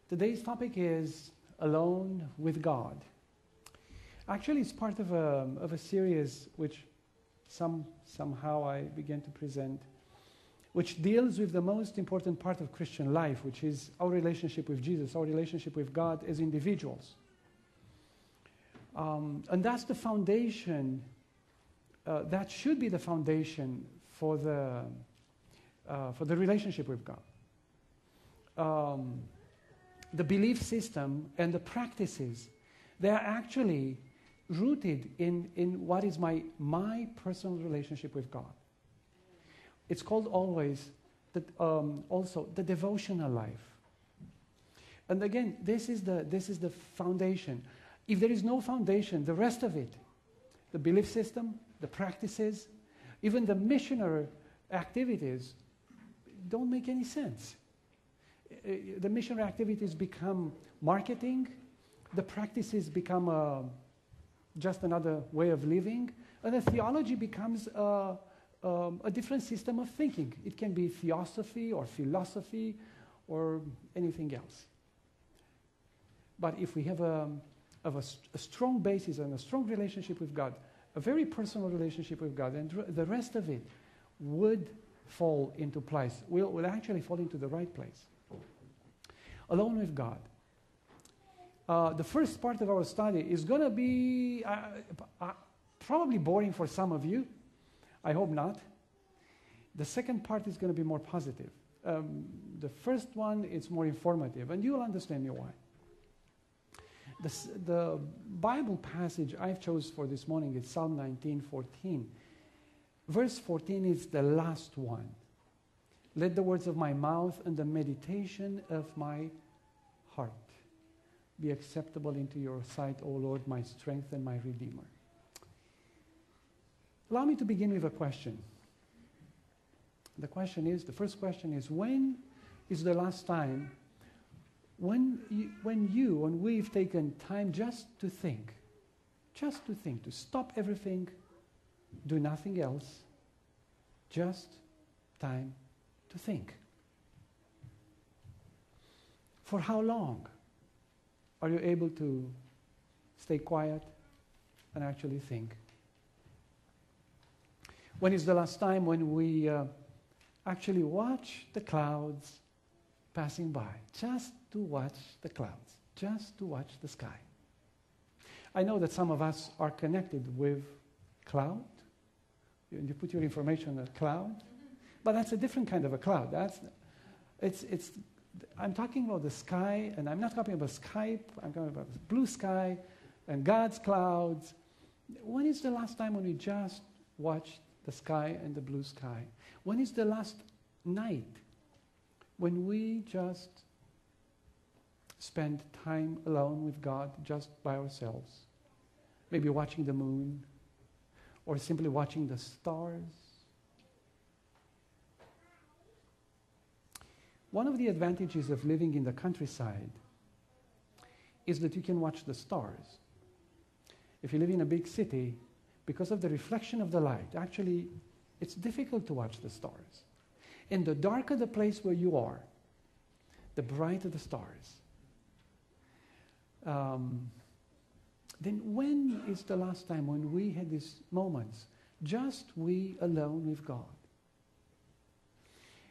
Today's topic is Alone with God. Actually, it's part of a series which somehow I began to present, which deals with the most important part of Christian life, which is our relationship with Jesus, our relationship with God as individuals. And that's the foundation, that should be the foundation for the relationship with God. The belief system and the practices, they are actually rooted in what is my personal relationship with God. It's called also the devotional life. And again, this is the foundation. If there is no foundation, the rest of it, the belief system, the practices, even the missionary activities, don't make any sense. The missionary activities become marketing, the practices become just another way of living, and the theology becomes a different system of thinking. It can be theosophy or philosophy or anything else. But if we have a strong basis and a strong relationship with God, a very personal relationship with God, and the rest of it would fall into place, will actually fall into the right place. Alone with God. The first part of our study is going to be probably boring for some of you. I hope not. The second part is going to be more positive. The first one is more informative, and you'll understand me why. The Bible passage I've chose for this morning is Psalm 19:14. Verse 14 is the last one. Let the words of my mouth and the meditation of my heart be acceptable into your sight, O Lord, my strength and my Redeemer. Allow me to begin with a question. The first question is, when is the last time when we've taken time just to think, to stop everything, do nothing else, just time to think? For how long are you able to stay quiet and actually think? When is the last time when we actually watch the clouds passing by? Just to watch the clouds, just to watch the sky. I know that some of us are connected with cloud. You put your information on a cloud, but that's a different kind of a cloud. I'm talking about the sky, and I'm not talking about Skype. I'm talking about blue sky and God's clouds. When is the last time when we just watched the sky and the blue sky? When is the last night when we just spend time alone with God, just by ourselves? Maybe watching the moon, or simply watching the stars. One of the advantages of living in the countryside is that you can watch the stars. If you live in a big city, because of the reflection of the light, actually, it's difficult to watch the stars. And the darker the place where you are, the brighter the stars. Then when is the last time when we had these moments, just we alone with God?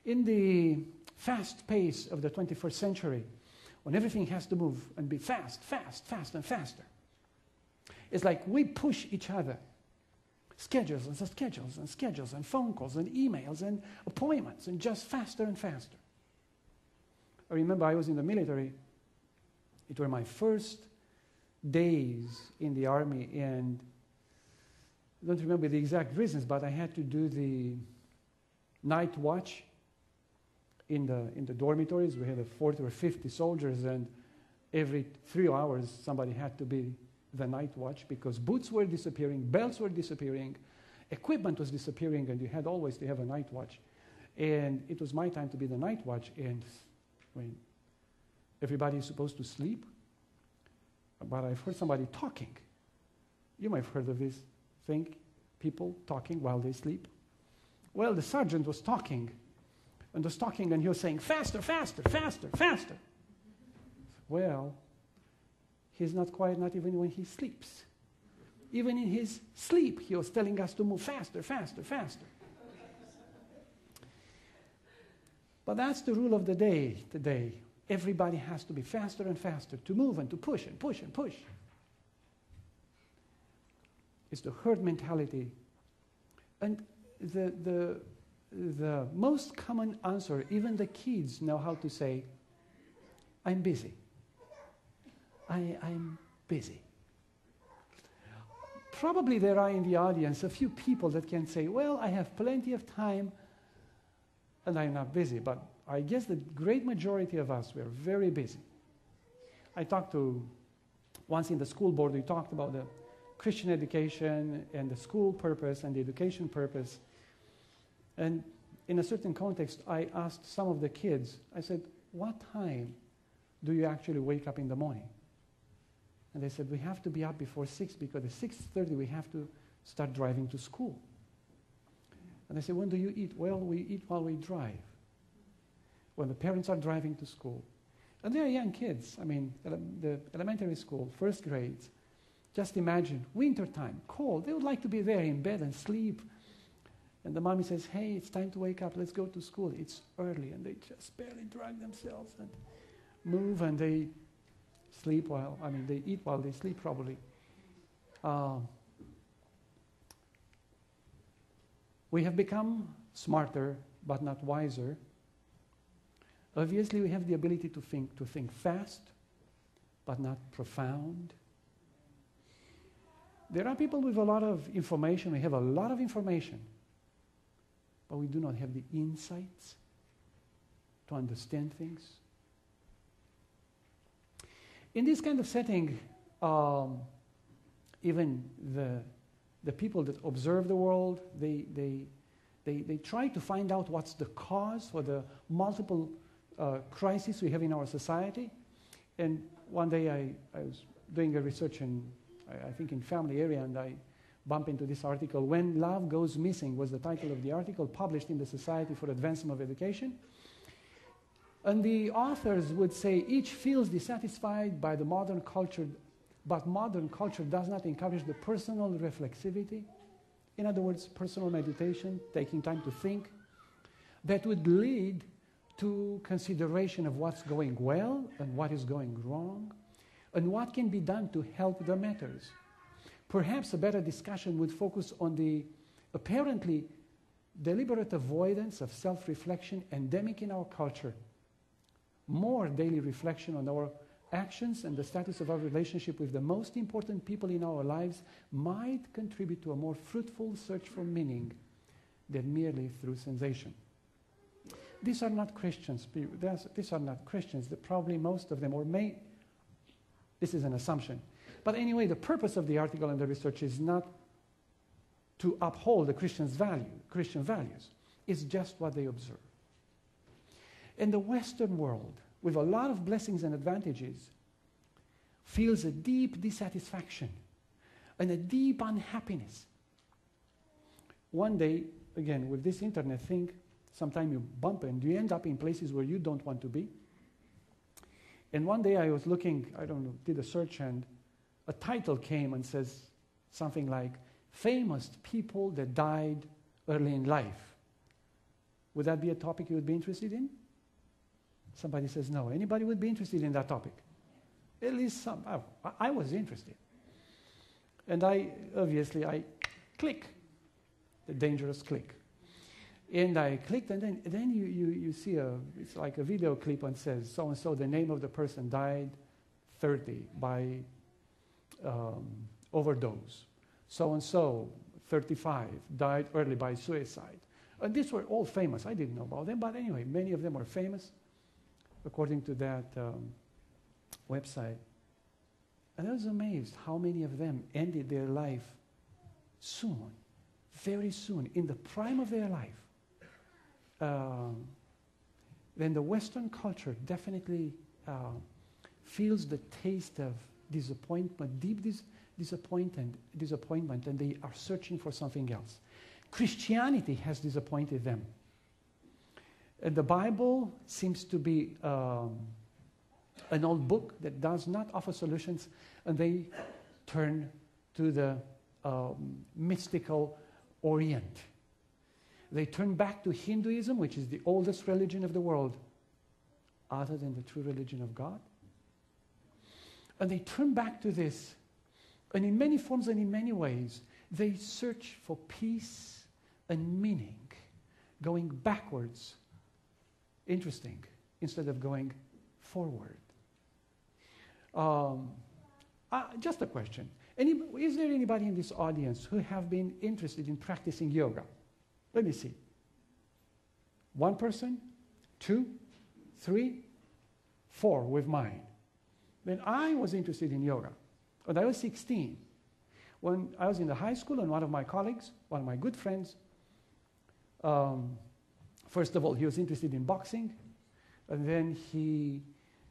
In the fast pace of the 21st century, when everything has to move and be fast, and faster, it's like we push each other. Schedules and phone calls and emails and appointments, and just faster and faster. I remember I was in the military. It were my first days in the army, and I don't remember the exact reasons, but I had to do the night watch in the dormitories. We had 40 or 50 soldiers, and every 3 hours somebody had to be the night watch, because boots were disappearing, belts were disappearing, equipment was disappearing, and you had always to have a night watch. And it was my time to be the night watch, and when everybody is supposed to sleep, but I've heard somebody talking. You might have heard of this thing, people talking while they sleep. Well, the sergeant was talking, and he was saying, faster, faster, faster, faster. Well, he's not quiet, not even when he sleeps. Even in his sleep, he was telling us to move faster, faster, faster. But that's the rule of the day today. Everybody has to be faster and faster to move and to push and push and push. It's the herd mentality. And the most common answer, even the kids know how to say, I'm busy. I'm busy. Probably there are in the audience a few people that can say, well, I have plenty of time and I'm not busy. But I guess the great majority of us, we're very busy. I talked to, once in the school board, we talked about the Christian education and the school purpose and the education purpose. And in a certain context, I asked some of the kids, I said, what time do you actually wake up in the morning? And they said, we have to be up before 6 because at 6:30 we have to start driving to school. And I said, when do you eat? Well, we eat while we drive. When the parents are driving to school. And they're young kids. I mean, the elementary school, first grades. Just imagine, wintertime, cold. They would like to be there in bed and sleep. And the mommy says, hey, it's time to wake up. Let's go to school. It's early. And they just barely drag themselves and move. And they sleep while, they eat while they sleep probably. We have become smarter, but not wiser. Obviously, we have the ability to think fast, but not profound. There are people with a lot of information. We have a lot of information, but we do not have the insights to understand things. In this kind of setting, even the people that observe the world, they try to find out what's the cause for the multiple crises we have in our society. And one day I was doing a research I think in family area, and I bumped into this article, When Love Goes Missing was the title of the article, published in the Society for Advancement of Education. And the authors would say, each feels dissatisfied by the modern culture, but modern culture does not encourage the personal reflexivity. In other words, personal meditation, taking time to think, that would lead to consideration of what's going well and what is going wrong, and what can be done to help the matters. Perhaps a better discussion would focus on the apparently deliberate avoidance of self-reflection endemic in our culture. More daily reflection on our actions and the status of our relationship with the most important people in our lives might contribute to a more fruitful search for meaning than merely through sensation. These are not Christians. These are not Christians. Probably most of them, this is an assumption. But anyway, the purpose of the article and the research is not to uphold the Christian values. It's just what they observe. And the Western world, with a lot of blessings and advantages, feels a deep dissatisfaction and a deep unhappiness. One day, again, with this internet thing, sometimes you bump and you end up in places where you don't want to be. And one day I was looking, did a search, and a title came and says something like, famous people that died early in life. Would that be a topic you would be interested in? Somebody says no. Anybody would be interested in that topic? At least some. I was interested. And I click, the dangerous click. And I clicked, and then you see it's like a video clip, and says, so-and-so, the name of the person died 30 by overdose. So-and-so, 35, died early by suicide. And these were all famous. I didn't know about them, but anyway, many of them were famous, according to that website. And I was amazed how many of them ended their life soon, very soon, in the prime of their life. Then the Western culture definitely feels the taste of disappointment, deep disappointment, and they are searching for something else. Christianity has disappointed them. And the Bible seems to be an old book that does not offer solutions, and they turn to the mystical Orient. They turn back to Hinduism, which is the oldest religion of the world, other than the true religion of God. And they turn back to this, and in many forms and in many ways, they search for peace and meaning, going backwards, interesting, instead of going forward. Just a question. Is there anybody in this audience who have been interested in practicing yoga? Let me see. One person, 2, 3, 4 with mine. When I was interested in yoga, when I was 16, when I was in the high school, and one of my colleagues, one of my good friends, first of all, he was interested in boxing, and then he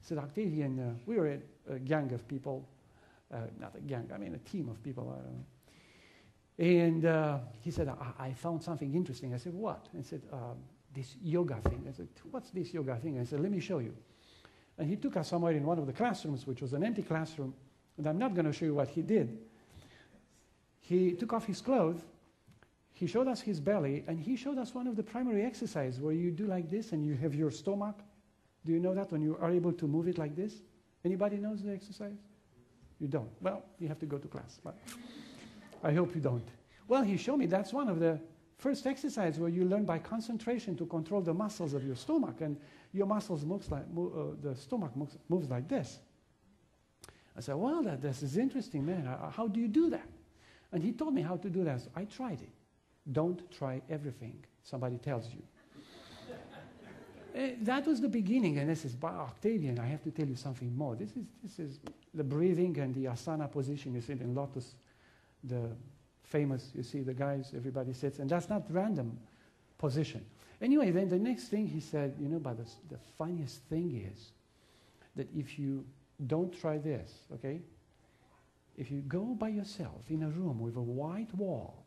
said, Octavian, we were a gang of people, not a gang, I mean a team of people, I don't know. And he said, I found something interesting. I said, what? And he said, this yoga thing. I said, what's this yoga thing? I said, let me show you. And he took us somewhere in one of the classrooms, which was an empty classroom, and I'm not going to show you what he did. He took off his clothes, he showed us his belly, and he showed us one of the primary exercises where you do like this and you have your stomach. Do you know that, when you are able to move it like this? Anybody knows the exercise? You don't. Well, you have to go to class. But I hope you don't. Well, he showed me that's one of the first exercises where you learn by concentration to control the muscles of your stomach, and your muscles moves like, the stomach moves like this. I said, well, this is interesting, man. How do you do that? And he told me how to do that. So I tried it. Don't try everything somebody tells you. That was the beginning, and this is, by Octavian, I have to tell you something more. This is the breathing and the asana position you see in Lotus, the famous, you see the guys, everybody sits, and that's not random position. Anyway, then the next thing he said, you know, but the funniest thing is that if you don't try this, okay? If you go by yourself in a room with a white wall,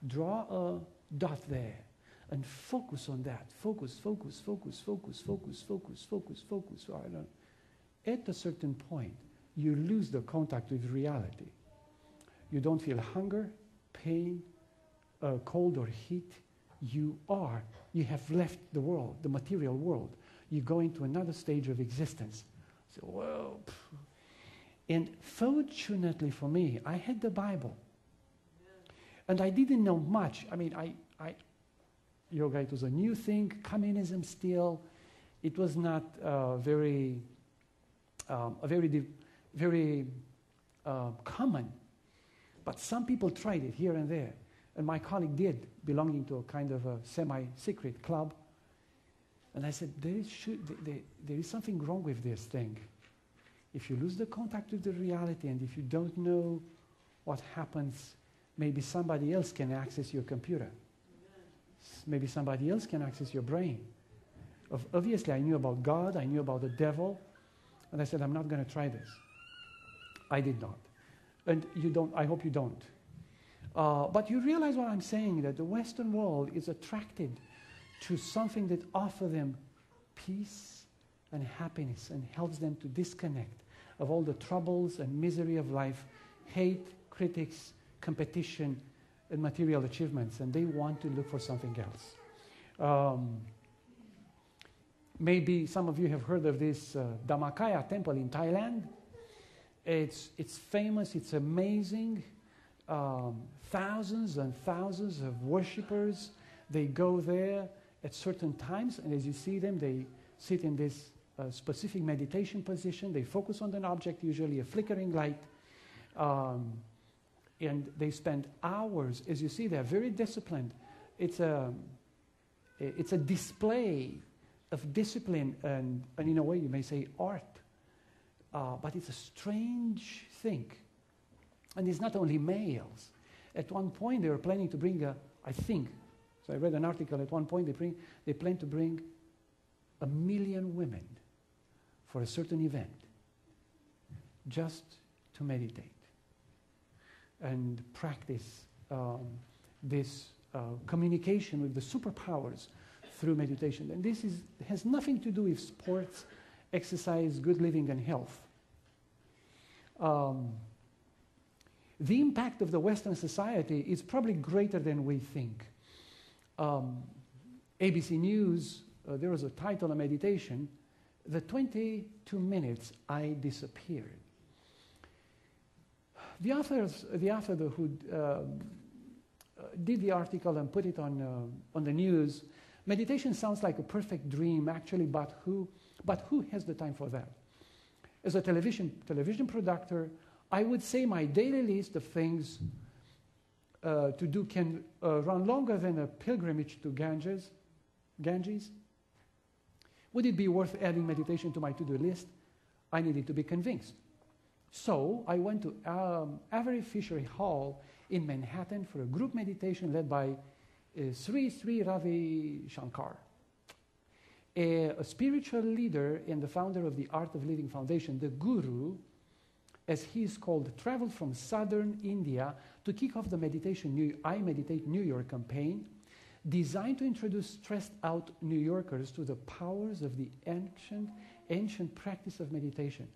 draw a dot there, and focus on that. Focus. At a certain point, you lose the contact with reality. You don't feel hunger, pain, cold or heat. You have left the world, the material world. You go into another stage of existence. So, whoa. And fortunately for me, I had the Bible. And I didn't know much. I mean, yoga, it was a new thing, communism still. It was not very common. But some people tried it here and there. And my colleague did, belonging to a kind of a semi-secret club. And I said, there is something wrong with this thing. If you lose the contact with the reality, and if you don't know what happens, maybe somebody else can access your computer. Maybe somebody else can access your brain. Obviously, I knew about God, I knew about the devil, and I said, I'm not going to try this. I did not. And you don't, I hope you don't. But you realize what I'm saying, that the Western world is attracted to something that offers them peace and happiness and helps them to disconnect of all the troubles and misery of life, hate, critics, competition, and material achievements, and they want to look for something else. Maybe some of you have heard of this Dhammakaya temple in Thailand. It's famous, it's amazing. Thousands and thousands of worshippers, they go there at certain times, and as you see them, they sit in this specific meditation position. They focus on an object, usually a flickering light, and they spend hours. As you see, they're very disciplined. It's a display of discipline and in a way you may say art, but it's a strange thing. And it's not only males. At one point, they were planning to bring I think, so I read an article, at one point they plan to bring 1 million women for a certain event, just to meditate and practice this communication with the superpowers through meditation. And this has nothing to do with sports exercise, good living, and health. The impact of the Western society is probably greater than we think. ABC News, there was a title on meditation, "The 22 minutes I disappeared." The author who did the article and put it on the news, meditation sounds like a perfect dream, actually, but who has the time for that? As a television producer, I would say my daily list of things to do can run longer than a pilgrimage to Ganges. Would it be worth adding meditation to my to-do list? I needed to be convinced. So I went to Avery Fishery Hall in Manhattan for a group meditation led by Sri Ravi Shankar, a spiritual leader and the founder of the Art of Living Foundation. The guru, as he is called, traveled from southern India to kick off the I Meditate New York campaign, designed to introduce stressed-out New Yorkers to the powers of the ancient practice of meditation.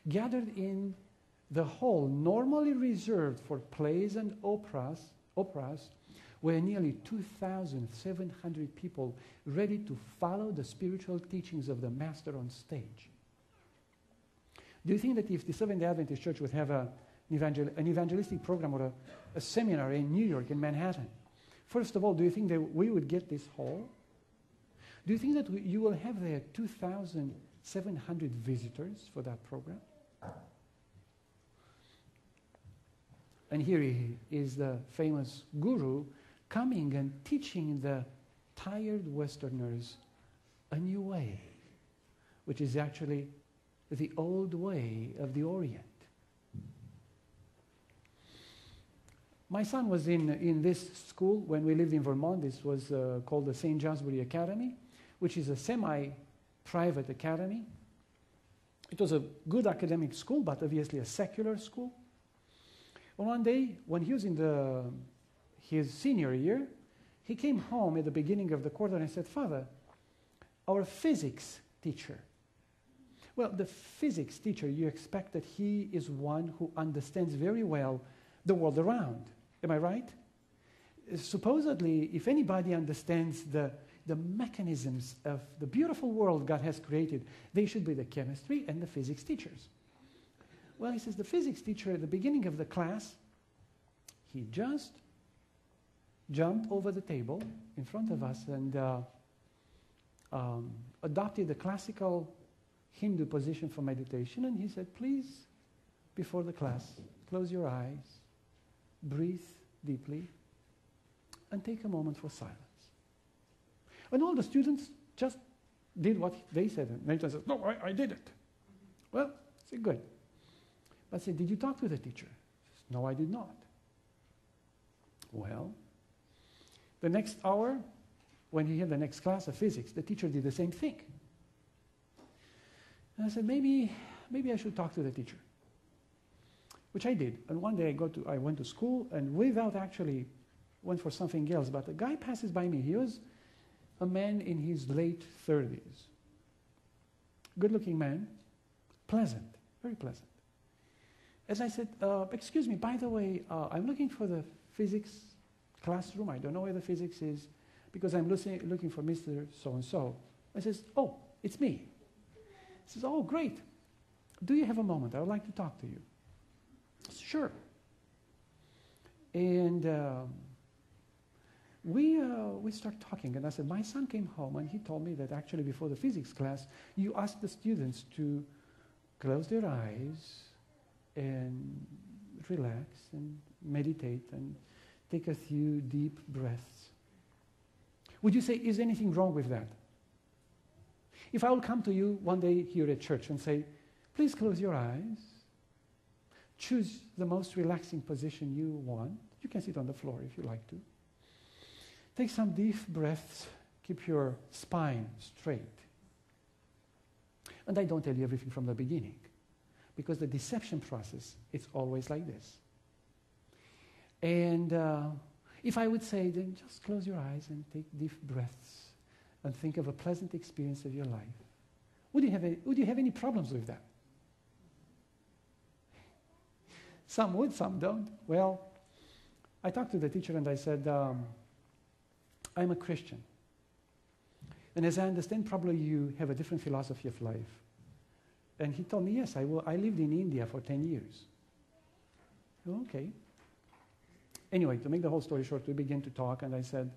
Gathered in the hall normally reserved for plays and operas were nearly 2,700 people ready to follow the spiritual teachings of the master on stage. Do you think that if the Seventh-day Adventist Church would have an evangelistic program or a seminar in New York, in Manhattan, first of all, do you think that we would get this hall? Do you think that you will have there 2,700 visitors for that program? And here is the famous guru coming and teaching the tired Westerners a new way, which is actually the old way of the Orient. My son was in this school when we lived in Vermont. This was called the St. Johnsbury Academy, which is a semi-private academy. It was a good academic school, but obviously a secular school. And one day, when he was in his senior year, he came home at the beginning of the quarter and said, "Father, our physics teacher." Well, the physics teacher, you expect that he is one who understands very well the world around. Am I right? Supposedly, if anybody understands the mechanisms of the beautiful world God has created, they should be the chemistry and the physics teachers. Well, he says the physics teacher at the beginning of the class, he just jumped over the table in front of us and adopted the classical Hindu position for meditation, and he said, "Please, before the class, close your eyes, breathe deeply, and take a moment for silence." And all the students just did what they said. And Nathan says, "No, I did it." Well, I said, "Good." I said, "Did you talk to the teacher?" He says, "No, I did not." Well, the next hour, when he had the next class of physics, the teacher did the same thing. And I said, maybe I should talk to the teacher, which I did. And one day I went to school, and without actually went for something else, but a guy passes by me. He was a man in his late 30s. Good-looking man, pleasant, very pleasant. As I said, "Excuse me, by the way, I'm looking for the physics classroom. I don't know where the physics is, because I'm looking for Mr. So-and-so." I says, "Oh, it's me." He says, "Oh, great. Do you have a moment? I would like to talk to you." I said, "Sure." And we start talking, and I said, "My son came home, and he told me that actually before the physics class, you asked the students to close their eyes and relax and meditate and take a few deep breaths. Would you say, is anything wrong with that? If I will come to you one day here at church and say, please close your eyes, choose the most relaxing position you want. You can sit on the floor if you like to. Take some deep breaths, keep your spine straight. And I don't tell you everything from the beginning, because the deception process, it's always like this. And if I would say, then just close your eyes and take deep breaths and think of a pleasant experience of your life, Would you have any problems with that? Some would, some don't. Well, I talked to the teacher and I said, I'm a Christian. And as I understand, probably you have a different philosophy of life. And he told me, yes, I lived in India for 10 years. Okay. Anyway, to make the whole story short, we began to talk, and I said,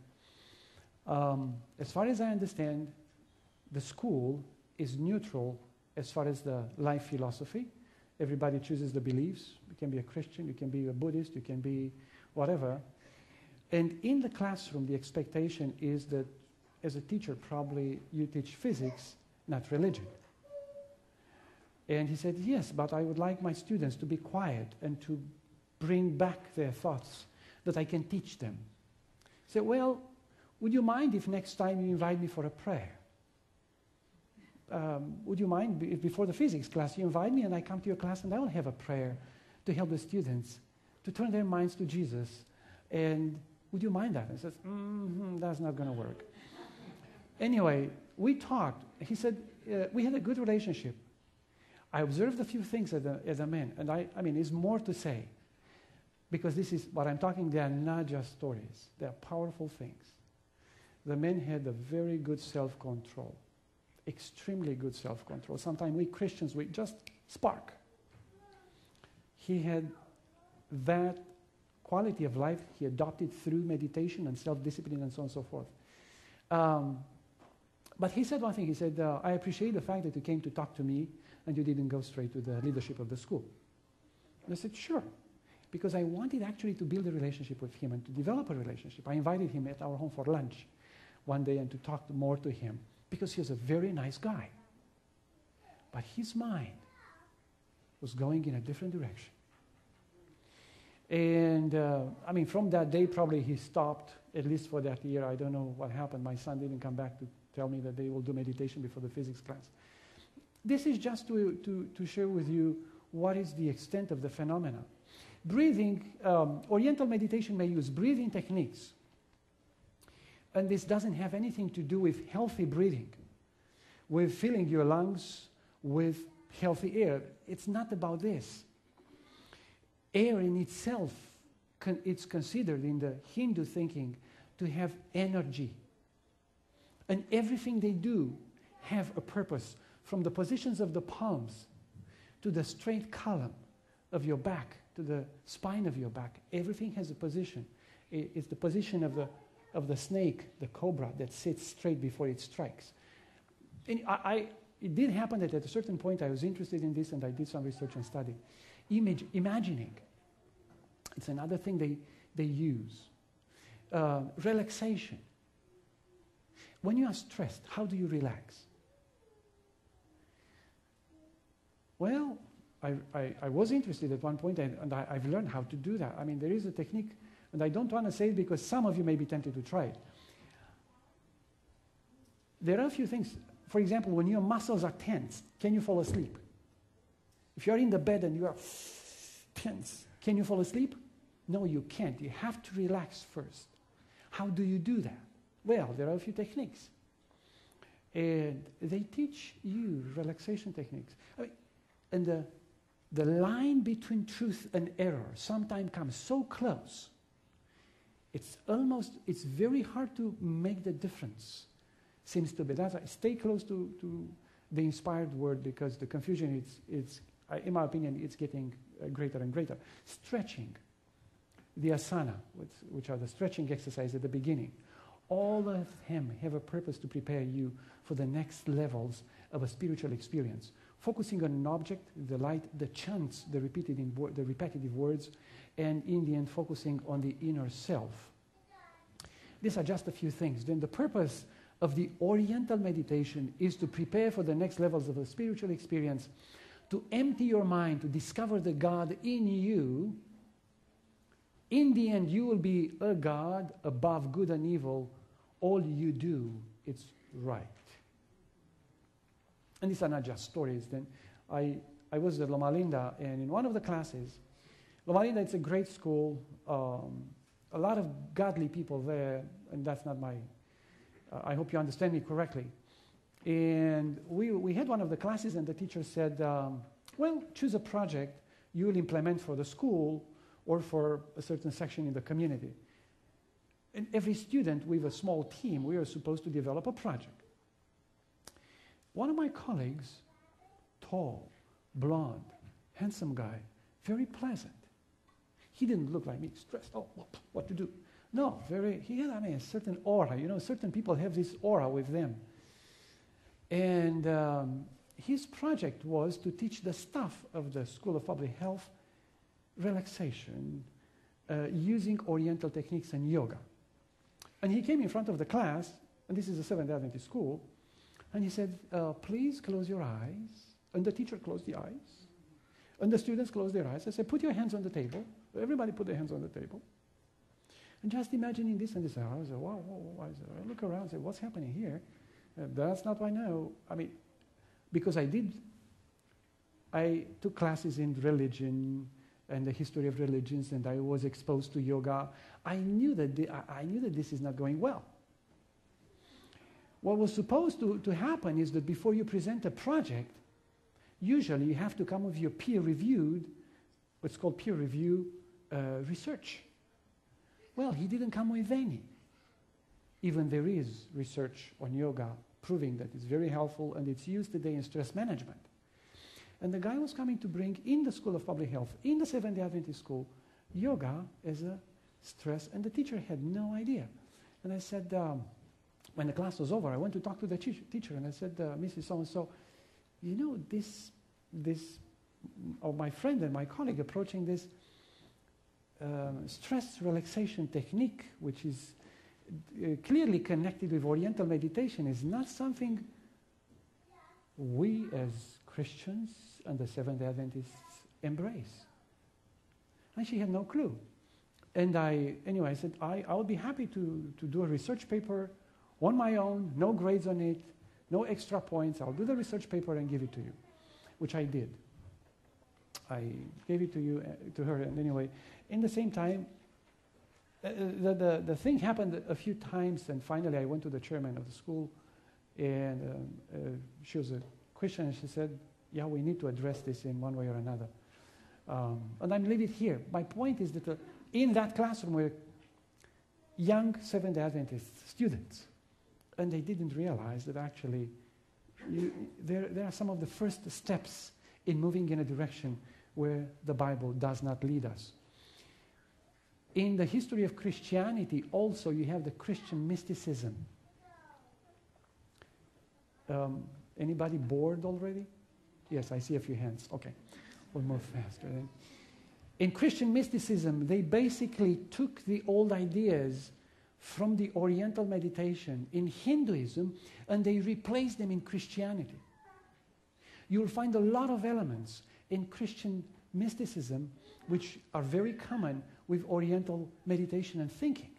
as far as I understand, the school is neutral as far as the life philosophy. Everybody chooses the beliefs. You can be a Christian, you can be a Buddhist, you can be whatever. And in the classroom, the expectation is that as a teacher, probably you teach physics, not religion. And he said, yes, but I would like my students to be quiet and to bring back their thoughts that I can teach them. I said, well, would you mind if next time you invite me for a prayer? Would you mind if before the physics class you invite me and I come to your class and I will have a prayer to help the students to turn their minds to Jesus? And would you mind that? I said, that's not going to work. Anyway, we talked. He said, we had a good relationship. I observed a few things as a man, and I mean, there's more to say. Because this is what I'm talking, they are not just stories. They are powerful things. The man had a very good self-control, extremely good self-control. Sometimes we Christians, we just spark. He had that quality of life he adopted through meditation and self-discipline and so on and so forth. But he said one thing. He said, I appreciate the fact that you came to talk to me and you didn't go straight to the leadership of the school. And I said, sure. Because I wanted actually to build a relationship with him and to develop a relationship. I invited him at our home for lunch one day and to talk more to him because he was a very nice guy. But his mind was going in a different direction. And I mean, from that day, probably he stopped, at least for that year. I don't know what happened. My son didn't come back to tell me that they will do meditation before the physics class. This is just to share with you what is the extent of the phenomena. Breathing, Oriental meditation may use breathing techniques. And this doesn't have anything to do with healthy breathing, with filling your lungs with healthy air. It's not about this. Air in itself, it's considered in the Hindu thinking to have energy. And everything they do have a purpose, from the positions of the palms to the straight column of your back, to the spine of your back. Everything has a position. It's the position of the snake, the cobra, that sits straight before it strikes. And it did happen that at a certain point I was interested in this and I did some research and study. Imagining. It's another thing they use. Relaxation. When you are stressed, how do you relax? Well, I was interested at one point, and I've learned how to do that. I mean, there is a technique, and I don't want to say it because some of you may be tempted to try it. There are a few things. For example, when your muscles are tense, can you fall asleep? If you're in the bed and you are tense, can you fall asleep? No, you can't. You have to relax first. How do you do that? Well, there are a few techniques. And they teach you relaxation techniques. I mean, and the line between truth and error sometimes comes so close. It's very hard to make the difference. Seems to be. That's why stay close to the inspired word, because the confusion, it's in my opinion, it's getting greater and greater. Stretching, the asana, which are the stretching exercises at the beginning, all of them have a purpose to prepare you for the next levels of a spiritual experience. Focusing on an object, the light, the chants, the repetitive words, and in the end, focusing on the inner self. These are just a few things. Then the purpose of the Oriental meditation is to prepare for the next levels of a spiritual experience, to empty your mind, to discover the God in you. In the end, you will be a God above good and evil. All you do, it's right. And these are not just stories. Then I was at Loma Linda, and in one of the classes, Loma Linda, it's a great school, a lot of godly people there, and that's not my, I hope you understand me correctly. And we had one of the classes, and the teacher said, well, choose a project you will implement for the school or for a certain section in the community. And every student with a small team, we are supposed to develop a project. One of my colleagues, tall, blonde, handsome guy, very pleasant. He didn't look like me, stressed, oh, what to do? No, he had, a certain aura. Certain people have this aura with them. And his project was to teach the staff of the School of Public Health relaxation using Oriental techniques and yoga. And he came in front of the class, and this is a Seventh-day Adventist school, and he said, please close your eyes. And the teacher closed the eyes. And the students closed their eyes. I said, put your hands on the table. Everybody put their hands on the table. And just imagining this and this. I said, wow. I look around and say, what's happening here? That's not what I know. Because I took classes in religion and the history of religions, and I was exposed to yoga. I knew that this is not going well. What was supposed to happen is that before you present a project, usually you have to come with your peer-reviewed, what's called peer-review research. Well, he didn't come with any. Even there is research on yoga proving that it's very helpful and it's used today in stress management. And the guy was coming to bring in the School of Public Health, in the Seventh-day Adventist school, yoga as a stress, and the teacher had no idea. And I said, when the class was over, I went to talk to the teacher, and I said, Mrs. So-and-so, my friend and my colleague approaching this stress relaxation technique, which is clearly connected with Oriental meditation, is not something we as Christians and the Seventh-day Adventists embrace. And she had no clue. And I said, I would be happy to do a research paper on my own, no grades on it, no extra points. I'll do the research paper and give it to you, which I did. I gave it to her, and anyway, in the same time, the thing happened a few times, and finally I went to the chairman of the school, and she was a Christian, and she said, yeah, we need to address this in one way or another. And I'm leaving it here. My point is that in that classroom were young Seventh-day Adventist students, and they didn't realize that actually there are some of the first steps in moving in a direction where the Bible does not lead us. In the history of Christianity, also, you have the Christian mysticism. Anybody bored already? Yes, I see a few hands. Okay, we'll move faster then. In Christian mysticism, they basically took the old ideas from the Oriental meditation in Hinduism, and they replaced them in Christianity. You'll find a lot of elements in Christian mysticism which are very common with Oriental meditation and thinking.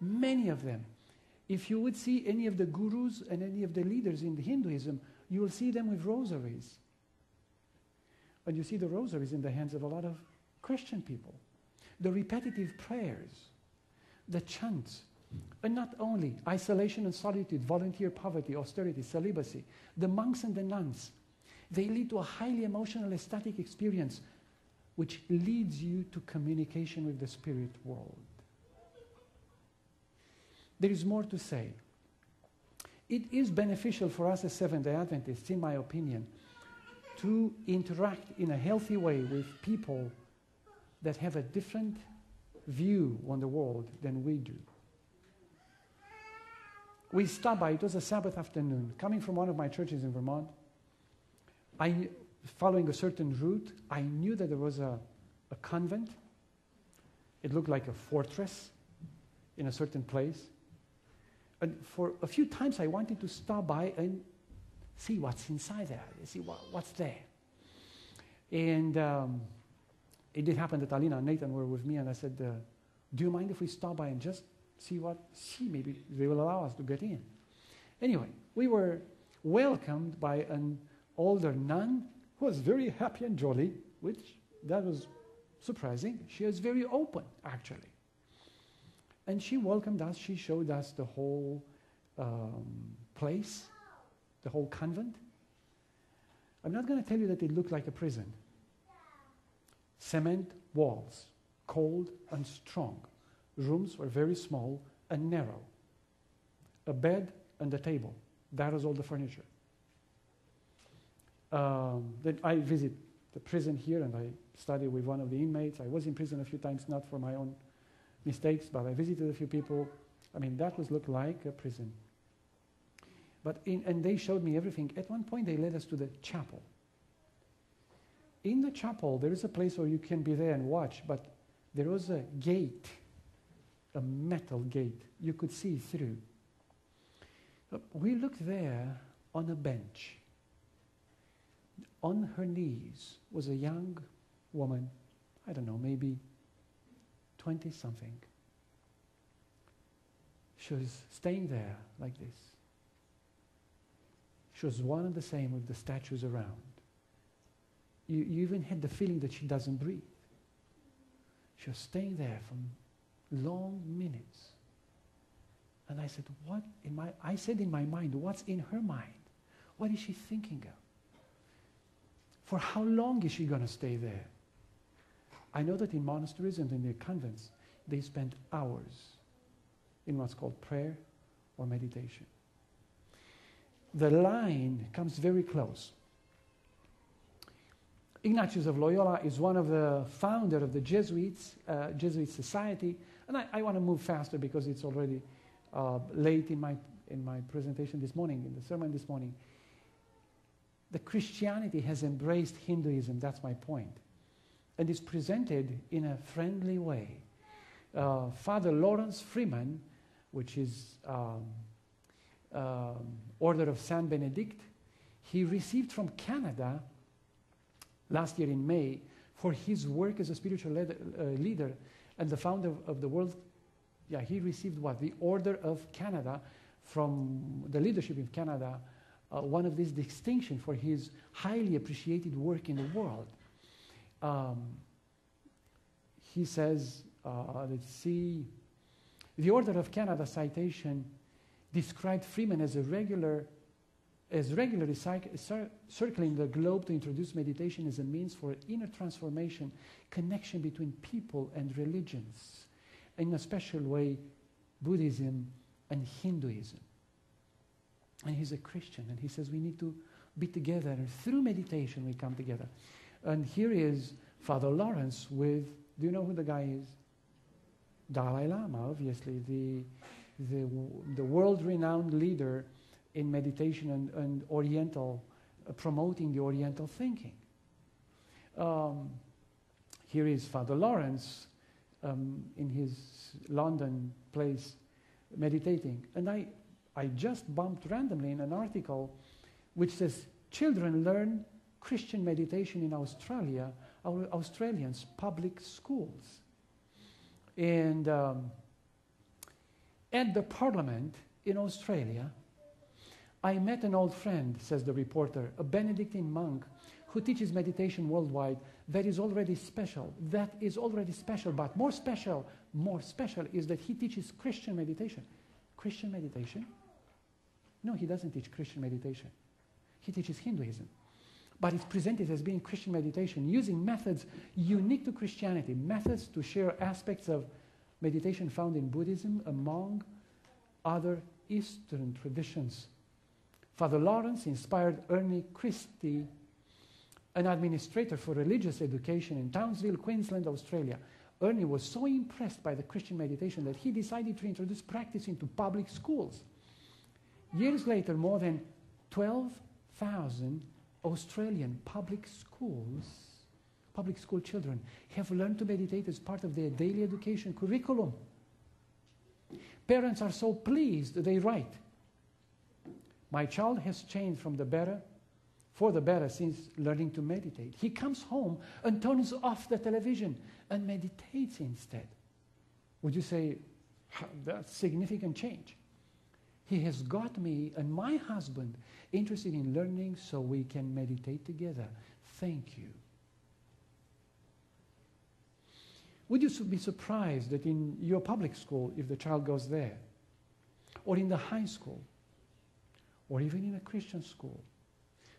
Many of them. If you would see any of the gurus and any of the leaders in Hinduism, you will see them with rosaries. And you see the rosaries in the hands of a lot of Christian people. The repetitive prayers, the chants, and not only isolation and solitude, volunteer poverty, austerity, celibacy, the monks and the nuns, they lead to a highly emotional, ecstatic experience which leads you to communication with the spirit world. There is more to say. It is beneficial for us as Seventh-day Adventists, in my opinion, to interact in a healthy way with people that have a different view on the world than we do. We stopped by, it was a Sabbath afternoon, coming from one of my churches in Vermont. Following a certain route, I knew that there was a convent. It looked like a fortress in a certain place. And for a few times I wanted to stop by and see what's inside there, see what's there. And it did happen that Alina and Nathan were with me, and I said, do you mind if we stop by and just see maybe they will allow us to get in. Anyway, we were welcomed by an older nun who was very happy and jolly, which that was surprising. She was very open, actually. And she welcomed us. She showed us the whole place. the whole convent. I'm not going to tell you that it looked like a prison. Cement walls, cold and strong. Rooms were very small and narrow. A bed and a table. That was all the furniture. Then I visit the prison here, and I study with one of the inmates. I was in prison a few times, not for my own mistakes, but I visited a few people. I mean, that looked like a prison. And they showed me everything. At one point, they led us to the chapel. In the chapel, there is a place where you can be there and watch, but there was a gate, a metal gate. You could see through. We looked there on a bench. On her knees was a young woman, I don't know, maybe 20-something. She was staying there like this. She was one and the same with the statues around. You even had the feeling that she doesn't breathe. She was staying there for long minutes. And I said, I said in my mind, what's in her mind? What is she thinking of? For how long is she going to stay there? I know that in monasteries and in their convents, they spend hours in what's called prayer or meditation. The line comes very close. Ignatius of Loyola is one of the founders of the Jesuit Society. And I want to move faster because it's already late in my presentation this morning, in the sermon this morning. The Christianity has embraced Hinduism, that's my point, and is presented in a friendly way. Father Lawrence Freeman, which is Order of Saint Benedict, he received from Canada last year in May for his work as a spiritual leader and the founder of the world. Yeah, he received what? The Order of Canada from the leadership of Canada, one of these distinctions for his highly appreciated work in the world. He says, let's see, the Order of Canada citation described Freeman as regularly circling the globe to introduce meditation as a means for inner transformation, connection between people and religions, in a special way, Buddhism and Hinduism. And he's a Christian, and he says we need to be together, and through meditation we come together. And here is Father Lawrence with, do you know who the guy is? Dalai Lama, obviously, the world-renowned leader in meditation and Oriental, promoting the Oriental thinking. Here is Father Lawrence in his London place meditating. And I just bumped randomly in an article which says, children learn Christian meditation in Australia, Australians' public schools. And at the Parliament in Australia, I met an old friend, says the reporter, a Benedictine monk who teaches meditation worldwide. That is already special. That is already special, but more special is that he teaches Christian meditation. Christian meditation? No, he doesn't teach Christian meditation. He teaches Hinduism. But it's presented as being Christian meditation, using methods unique to Christianity, methods to share aspects of meditation found in Buddhism among other Eastern traditions. Father Lawrence inspired Ernie Christie, an administrator for religious education in Townsville, Queensland, Australia. Ernie was so impressed by the Christian meditation that he decided to introduce practice into public schools. Years later, more than 12,000 Australian public school children have learned to meditate as part of their daily education curriculum. Parents are so pleased, they write, my child has changed for the better since learning to meditate. He comes home and turns off the television and meditates instead. Would you say, that's significant change? He has got me and my husband interested in learning so we can meditate together. Thank you. Would you be surprised that in your public school, if the child goes there, or in the high school, or even in a Christian school,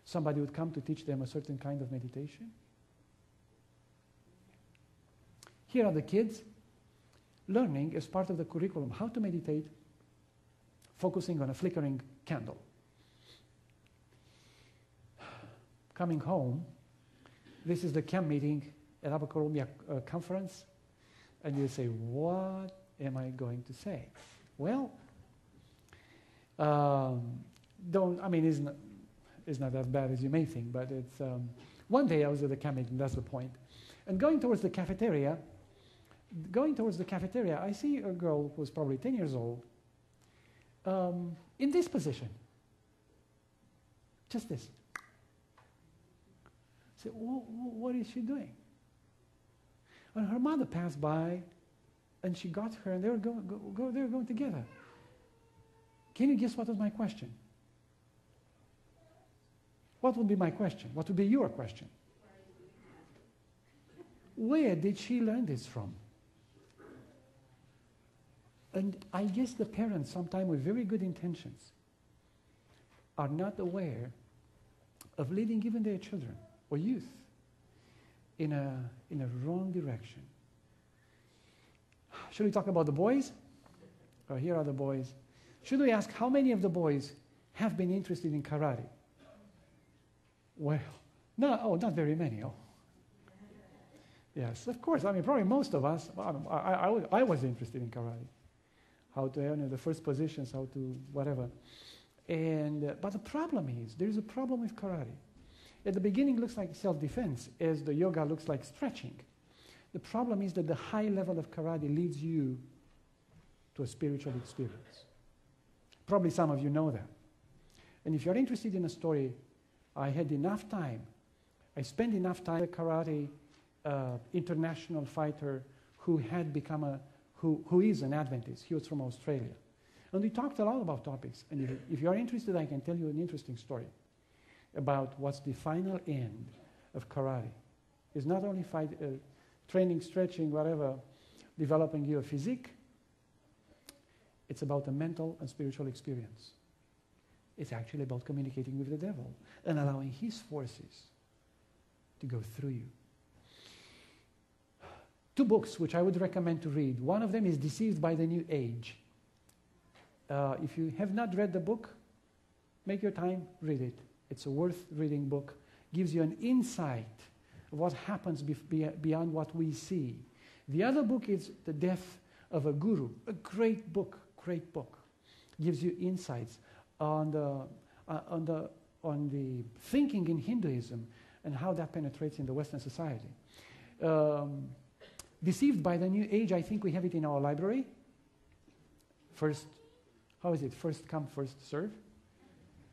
somebody would come to teach them a certain kind of meditation. Here are the kids learning as part of the curriculum how to meditate, focusing on a flickering candle. Coming home, this is the camp meeting at Upper Columbia conference, and you say, what am I going to say? Well, it's not as bad as you may think, but it's, one day I was at the camp meeting, that's the point, and going towards the cafeteria, I see a girl who's probably 10 years old, in this position. Just this. I said, what is she doing? And her mother passed by, and she got her, and they were going together. Can you guess what was my question? What would be my question? What would be your question? Where did she learn this from? And I guess the parents, sometimes with very good intentions, are not aware of leading even their children or youth in a wrong direction. Should we talk about the boys? Here are the boys. Should we ask how many of the boys have been interested in karate? Well, not very many. Oh. Yes, of course. Probably most of us. I was interested in karate. How to the first positions, how to whatever. But the problem is, there is a problem with karate. At the beginning, it looks like self-defense, as the yoga looks like stretching. The problem is that the high level of karate leads you to a spiritual experience. Probably some of you know that. And if you're interested in a story, I had enough time. I spent enough time with a karate international fighter who had become who is an Adventist. He was from Australia. And we talked a lot about topics. And if you're interested, I can tell you an interesting story about what's the final end of karate. It's not only training, stretching, whatever, developing your physique. It's about a mental and spiritual experience. It's actually about communicating with the devil and allowing his forces to go through you. 2 books which I would recommend to read. One of them is Deceived by the New Age. If you have not read the book, make your time, read it. It's a worth reading book. Gives you an insight of what happens beyond what we see. The other book is The Death of a Guru. A great book. Gives you insights on the thinking in Hinduism and how that penetrates in the Western society. Deceived by the New Age, I think we have it in our library. First come, first serve.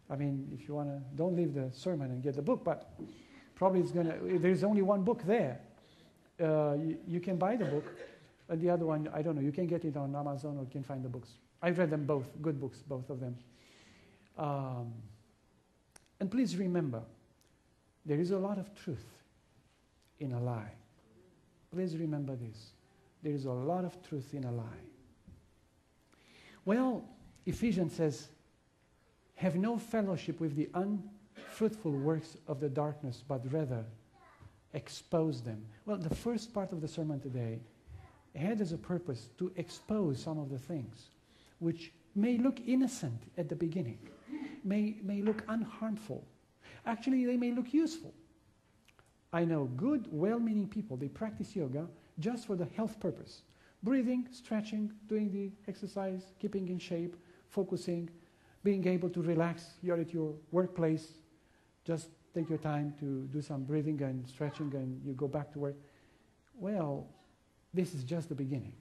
If you want to, don't leave the sermon and get the book, but probably there's only one book there. You can buy the book, and the other one, I don't know, you can get it on Amazon or you can find the books. I've read them both, good books, both of them. And please remember, there is a lot of truth in a lie. Please remember this. There is a lot of truth in a lie. Well, Ephesians says, have no fellowship with the unfruitful works of the darkness, but rather expose them. Well, the first part of the sermon today had as a purpose to expose some of the things which may look innocent at the beginning, may look unharmful. Actually, they may look useful. I know good, well-meaning people, they practice yoga just for the health purpose. Breathing, stretching, doing the exercise, keeping in shape, focusing, being able to relax. You're at your workplace, just take your time to do some breathing and stretching and you go back to work. Well, this is just the beginning.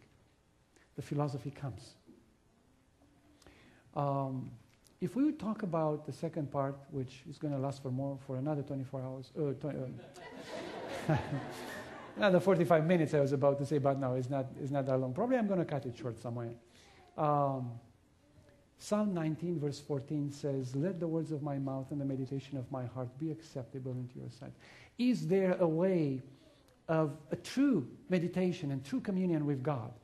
The philosophy comes. If we would talk about the second part, which is going to last for another 24 hours, another 45 minutes I was about to say, but no, it's not that long. Probably I'm going to cut it short somewhere. Psalm 19 verse 14 says, let the words of my mouth and the meditation of my heart be acceptable into your sight. Is there a way of a true meditation and true communion with God?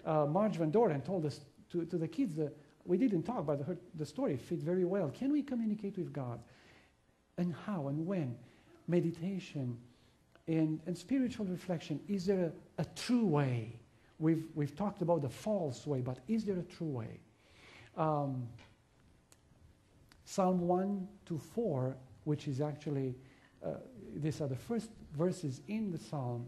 Marge Van Doren told us to the kids we didn't talk, but the story fit very well. Can we communicate with God? And how and when? Meditation and spiritual reflection. Is there a true way? We've talked about the false way, but is there a true way? Psalm 1 to 4, which is actually, these are the first verses in the psalm.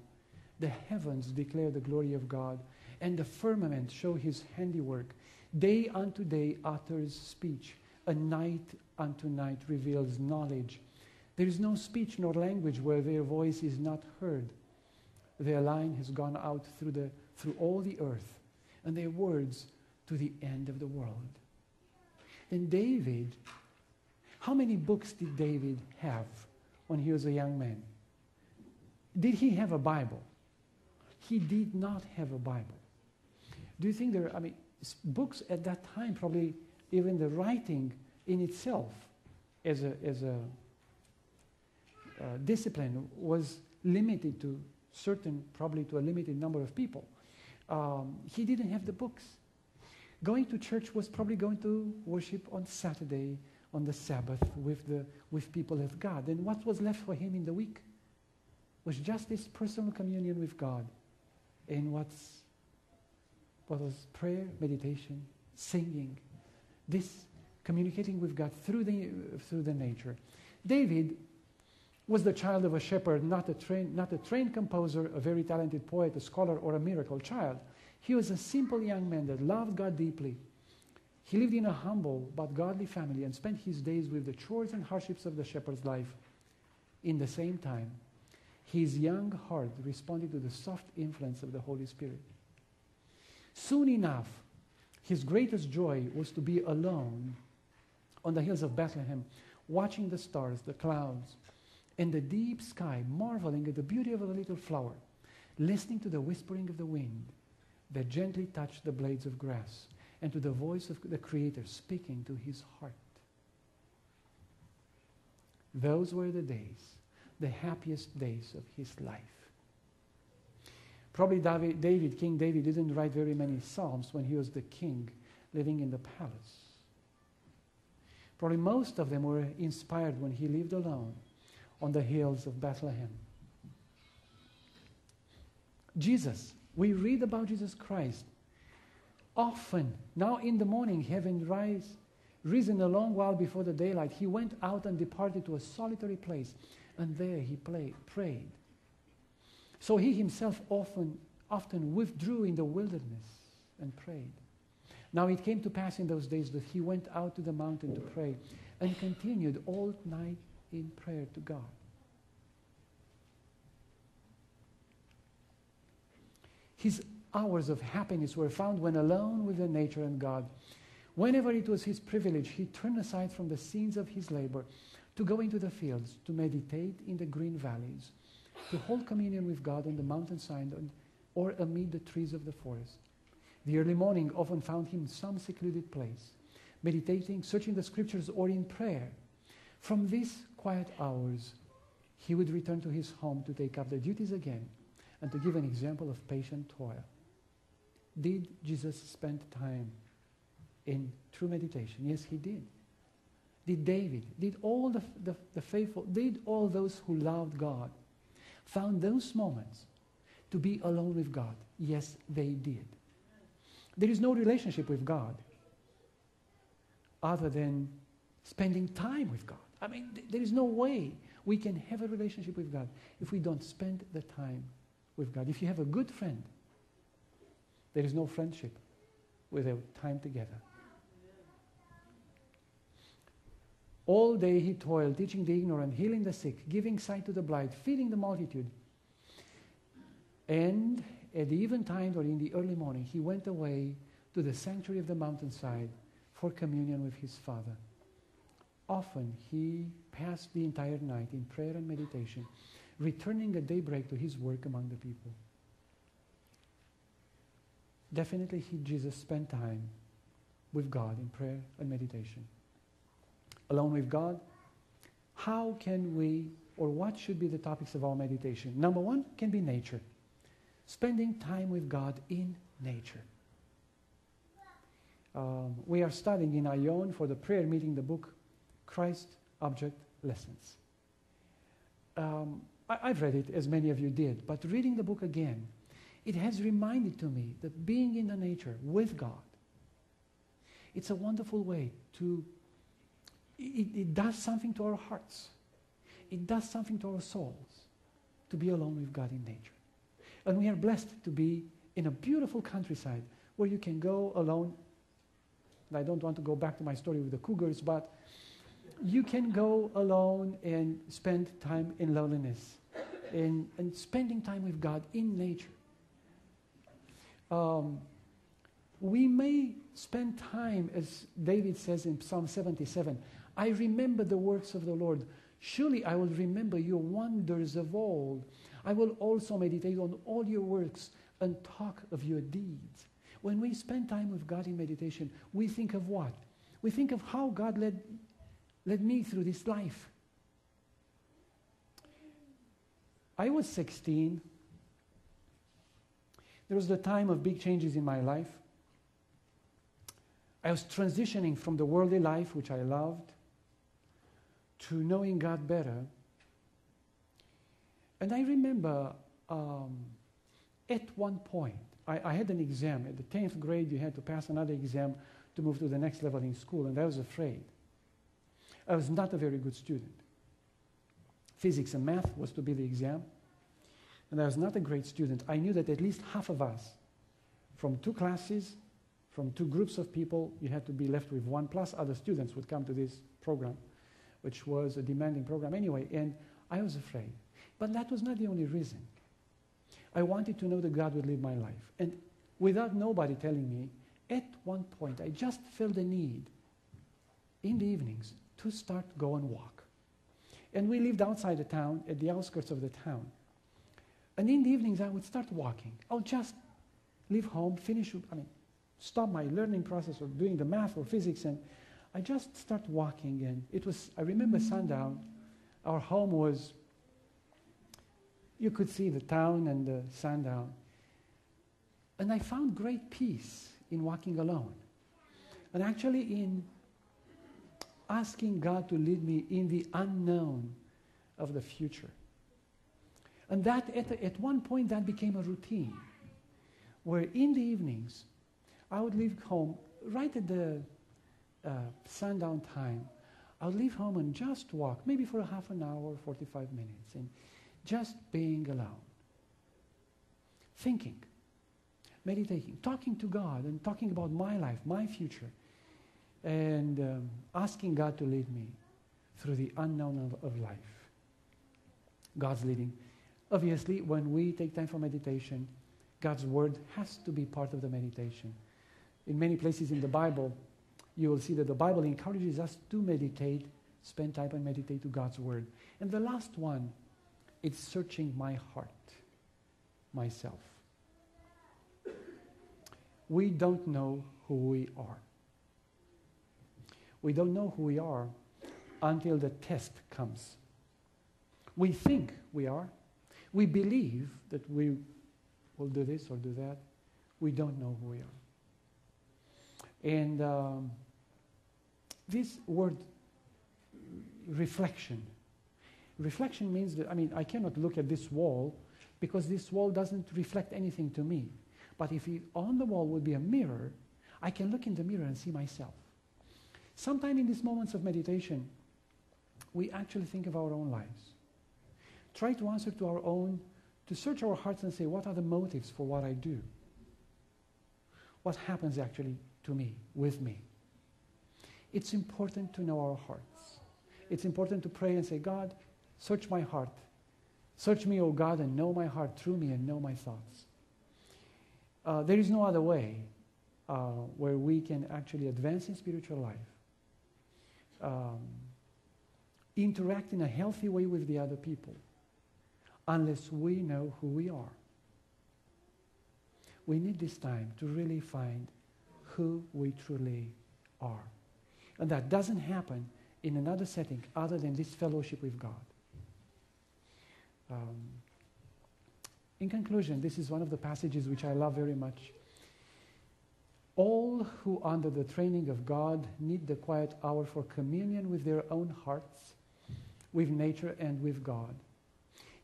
The heavens declare the glory of God, and the firmament show his handiwork. Day unto day utters speech, and night unto night reveals knowledge. There is no speech nor language where their voice is not heard. Their line has gone out through all the earth, and their words to the end of the world. And David, how many books did David have when he was a young man? Did he have a Bible? He did not have a Bible. Do you think books at that time, probably even the writing in itself as a discipline was limited to probably to a limited number of people. He didn't have the books. Going to church was probably going to worship on Saturday, on the Sabbath, with people of God. And what was left for him in the week was just this personal communion with God. And what was prayer, meditation, singing, this communicating with God through the nature. David was the child of a shepherd, not a trained composer, a very talented poet, a scholar, or a miracle child. He was a simple young man that loved God deeply. He lived in a humble but godly family and spent his days with the chores and hardships of the shepherd's life. In the same time, his young heart responded to the soft influence of the Holy Spirit. Soon enough, his greatest joy was to be alone on the hills of Bethlehem, watching the stars, the clouds, and the deep sky, marveling at the beauty of a little flower, listening to the whispering of the wind that gently touched the blades of grass, and to the voice of the Creator speaking to his heart. Those were the days, the happiest days of his life. Probably King David didn't write very many psalms when he was the king living in the palace. Probably most of them were inspired when he lived alone on the hills of Bethlehem. Jesus, we read about Jesus Christ. Often, now in the morning, having risen a long while before the daylight, he went out and departed to a solitary place, and there he prayed. So he himself often withdrew in the wilderness and prayed. Now it came to pass in those days that he went out to the mountain to pray and continued all night in prayer to God. His hours of happiness were found when alone with the nature and God. Whenever it was his privilege, he turned aside from the scenes of his labor to go into the fields, to meditate in the green valleys, to hold communion with God on the mountainside or amid the trees of the forest. The early morning often found him in some secluded place, meditating, searching the scriptures, or in prayer. From these quiet hours, he would return to his home to take up the duties again and to give an example of patient toil. Did Jesus spend time in true meditation? Yes, he did. Did David, did all the faithful, did all those who loved God found those moments to be alone with God? Yes, they did. There is no relationship with God other than spending time with God. I mean, there is no way we can have a relationship with God if we don't spend the time with God. If you have a good friend, there is no friendship without time together. All day he toiled, teaching the ignorant, healing the sick, giving sight to the blind, feeding the multitude. And at the eventide or in the early morning, he went away to the sanctuary of the mountainside for communion with his Father. Often he passed the entire night in prayer and meditation, returning at daybreak to his work among the people. Definitely Jesus spent time with God in prayer and meditation. Alone with God, how can we, or what should be the topics of our meditation? Number one can be nature. Spending time with God in nature. We are studying in Ion for the prayer meeting the book Christ Object Lessons. I've read it, as many of you did, but reading the book again, it has reminded to me that being in the nature with God, it's a wonderful way to, it does something to our hearts. It does something to our souls to be alone with God in nature. And we are blessed to be in a beautiful countryside where you can go alone. I don't want to go back to my story with the cougars, but you can go alone and spend time in loneliness and spending time with God in nature. We may spend time, as David says in Psalm 77, I remember the works of the Lord. Surely I will remember your wonders of old. I will also meditate on all your works and talk of your deeds. When we spend time with God in meditation, we think of what? We think of how God led me through this life. I was 16. There was the time of big changes in my life. I was transitioning from the worldly life, which I loved, to knowing God better. And I remember at one point, I had an exam. At the 10th grade, you had to pass another exam to move to the next level in school, and I was afraid. I was not a very good student. Physics and math was to be the exam, and I was not a great student. I knew that at least half of us, from two classes, from two groups of people, you had to be left with one, plus other students would come to this program, which was a demanding program anyway, and I was afraid. But that was not the only reason. I wanted to know that God would live my life. And without nobody telling me, at one point, I just felt the need in the evenings to start go and walk. And we lived outside the town, at the outskirts of the town. And in the evenings, I would start walking. I'll just leave home, stop my learning process of doing the math or physics, and I just start walking. And it was, I remember sundown, our home was, you could see the town and the sundown. And I found great peace in walking alone. And actually in asking God to lead me in the unknown of the future. And that at one point that became a routine, where in the evenings I would leave home right at the sundown time. I would leave home and just walk, maybe for a half an hour, 45 minutes, and just being alone, thinking, meditating, talking to God and talking about my life, my future, and asking God to lead me through the unknown of life. God's leading. Obviously, when we take time for meditation, God's word has to be part of the meditation. In many places in the Bible, you will see that the Bible encourages us to meditate, spend time and meditate to God's word. And the last one, it's searching my heart, myself. We don't know who we are. We don't know who we are until the test comes. We think we are. We believe that we will do this or do that. We don't know who we are. And this word, reflection means that, I cannot look at this wall because this wall doesn't reflect anything to me. But if on the wall would be a mirror, I can look in the mirror and see myself. Sometime in these moments of meditation, we actually think of our own lives. Try to answer to our own, to search our hearts and say, what are the motives for what I do? What happens actually to me, with me? It's important to know our hearts. It's important to pray and say, God, search my heart. Search me, O God, and know my heart through me and know my thoughts. There is no other way where we can actually advance in spiritual life, interact in a healthy way with the other people, unless we know who we are. We need this time to really find who we truly are. And that doesn't happen in another setting other than this fellowship with God. In conclusion, this is one of the passages which I love very much. All who under the training of God need the quiet hour for communion with their own hearts, with nature and with God.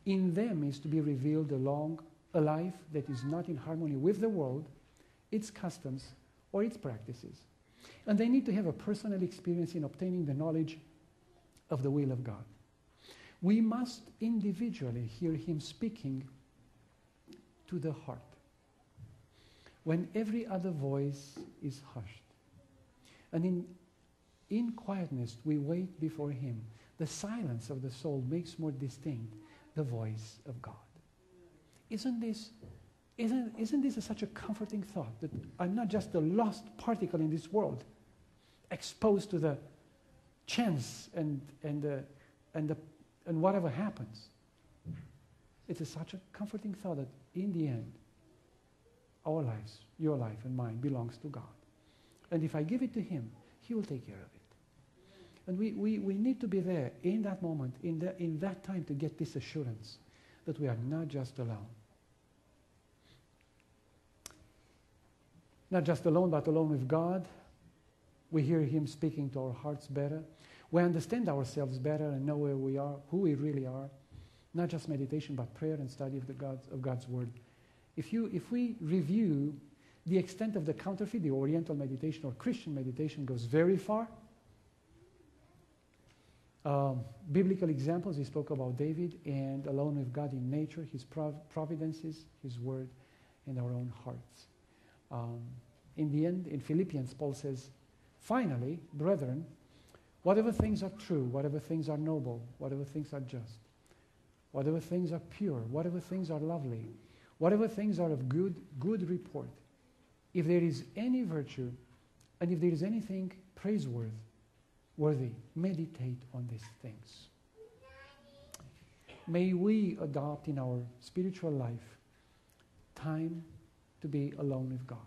In them is to be revealed a life that is not in harmony with the world, its customs, or its practices. And they need to have a personal experience in obtaining the knowledge of the will of God. We must individually hear him speaking to the heart when every other voice is hushed. And in quietness we wait before him. The silence of the soul makes more distinct the voice of God. Isn't this such a comforting thought, that I'm not just a lost particle in this world, exposed to the chance and whatever happens? It is such a comforting thought that in the end, our lives, your life and mine, belongs to God. And if I give it to him, he will take care of it. And we need to be there in that moment, in that time, to get this assurance that we are not just alone. Not just alone, but alone with God. We hear him speaking to our hearts better. We understand ourselves better and know where we are, who we really are. Not just meditation, but prayer and study of God's Word. If we review the extent of the counterfeit, the Oriental meditation or Christian meditation goes very far. Biblical examples, he spoke about David and alone with God in nature, his providences, his Word, and our own hearts. In the end, in Philippians, Paul says, finally, brethren, whatever things are true, whatever things are noble, whatever things are just, whatever things are pure, whatever things are lovely, whatever things are of good report, if there is any virtue, and if there is anything praiseworthy, meditate on these things. May we adopt in our spiritual life time to be alone with God.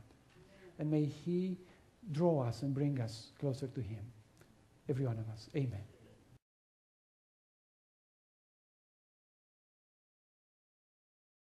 And may he draw us and bring us closer to him. Every one of us. Amen.